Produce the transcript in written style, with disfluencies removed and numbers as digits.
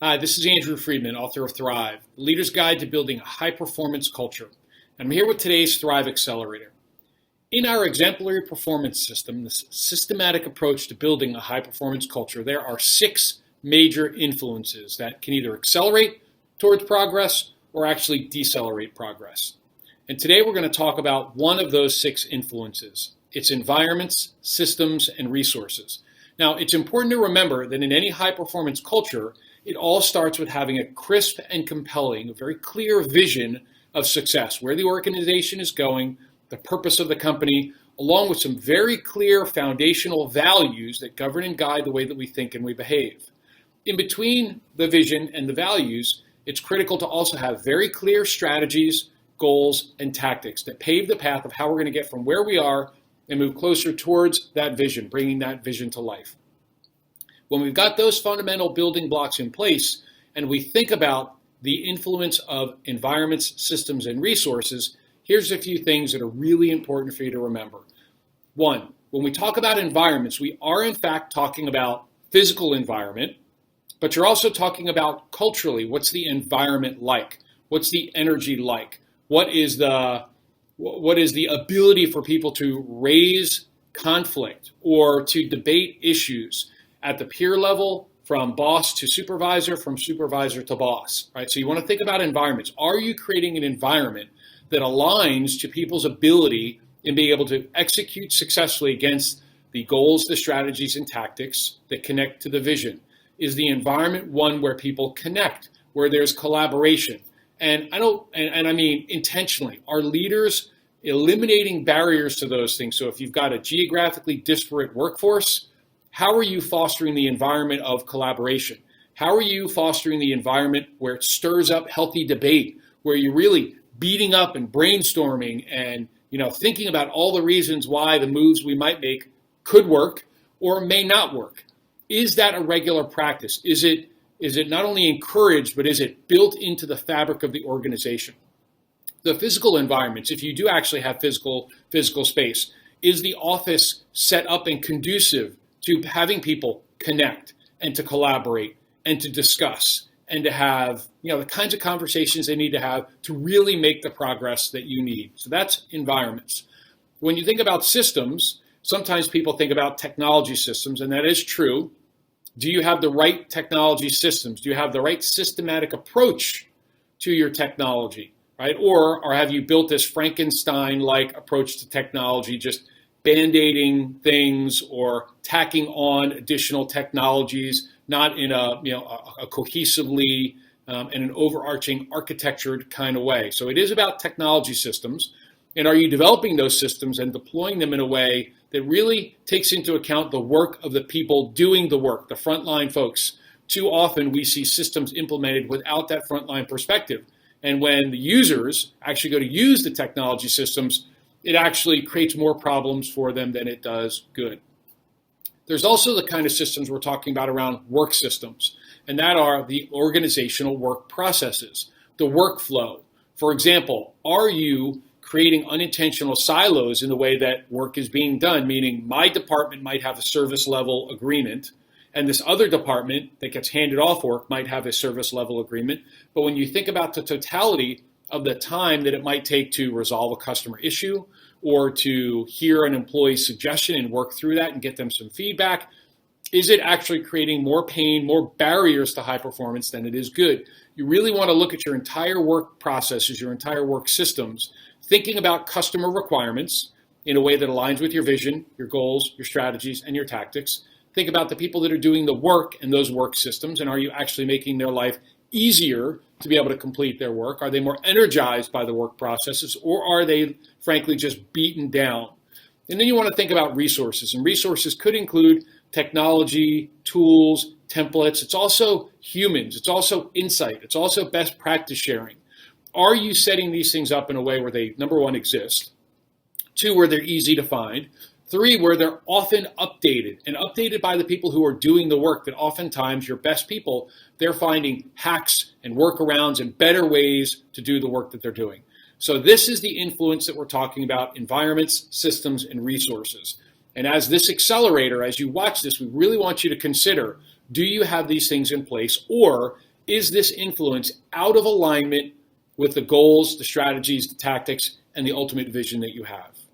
Hi, this is Andrew Freedman, author of Thrive, the Leader's Guide to Building a High-Performance Culture. I'm here with today's Thrive Accelerator. In our exemplary performance system, this systematic approach to building a high-performance culture, there are 6 major influences that can either accelerate towards progress or actually decelerate progress. And today we're going to talk about one of those 6 influences. It's environments, systems, and resources. Now, it's important to remember that in any high-performance culture, it all starts with having a crisp and compelling, a very clear vision of success, where the organization is going, the purpose of the company, along with some very clear foundational values that govern and guide the way that we think and we behave. In between the vision and the values, it's critical to also have very clear strategies, goals, and tactics that pave the path of how we're going to get from where we are and move closer towards that vision, bringing that vision to life. When we've got those fundamental building blocks in place and we think about the influence of environments, systems, and resources, here's a few things that are really important for you to remember. 1, when we talk about environments, we are in fact talking about physical environment, but you're also talking about culturally. What's the environment like? What's the energy like? What is the ability for people to raise conflict or to debate issues at the peer level, from boss to supervisor, from supervisor to boss, right? So you want to think about environments. Are you creating an environment that aligns to people's ability in being able to execute successfully against the goals, the strategies, and tactics that connect to the vision? Is the environment one where people connect, where there's collaboration? And I mean intentionally. Are leaders eliminating barriers to those things? So if you've got a geographically disparate workforce, how are you fostering the environment of collaboration? How are you fostering the environment where it stirs up healthy debate, where you're really beating up and brainstorming and thinking about all the reasons why the moves we might make could work or may not work? Is that a regular practice? Is it not only encouraged, but is it built into the fabric of the organization? The physical environments, if you do actually have physical space, is the office set up and conducive to having people connect and to collaborate and to discuss and to have the kinds of conversations they need to have to really make the progress that you need? So that's environments. When you think about systems, sometimes people think about technology systems, and that is true. Do you have the right technology systems? Do you have the right systematic approach to your technology, right? Or have you built this Frankenstein-like approach to technology, just band-aiding things or tacking on additional technologies, not in a cohesively and an overarching architectured kind of way? So it is about technology systems. And are you developing those systems and deploying them in a way that really takes into account the work of the people doing the work, the frontline folks? Too often we see systems implemented without that frontline perspective. And when the users actually go to use the technology systems, it actually creates more problems for them than it does good. There's also the kind of systems we're talking about around work systems, and that are the organizational work processes, the workflow. For example, are you creating unintentional silos in the way that work is being done, meaning my department might have a service level agreement, and this other department that gets handed off work might have a service level agreement. But when you think about the totality of the time that it might take to resolve a customer issue or to hear an employee's suggestion and work through that and get them some feedback, is it actually creating more pain, more barriers to high performance than it is good? You really want to look at your entire work processes, your entire work systems, thinking about customer requirements in a way that aligns with your vision, your goals, your strategies, and your tactics. Think about the people that are doing the work in those work systems, and are you actually making their life easier to be able to complete their work? Are they more energized by the work processes, or are they frankly just beaten down? And then you want to think about resources, and resources could include technology, tools, templates. It's also humans. It's also insight. It's also best practice sharing. Are you setting these things up in a way where they, number 1, exist, 2, where they're easy to find, 3, where they're often updated and updated by the people who are doing the work, that oftentimes your best people, they're finding hacks and workarounds and better ways to do the work that they're doing. So this is the influence that we're talking about: environments, systems, and resources. And as this accelerator, as you watch this, we really want you to consider Do you have these things in place, or is this influence out of alignment with the goals, the strategies, the tactics, and the ultimate vision that you have?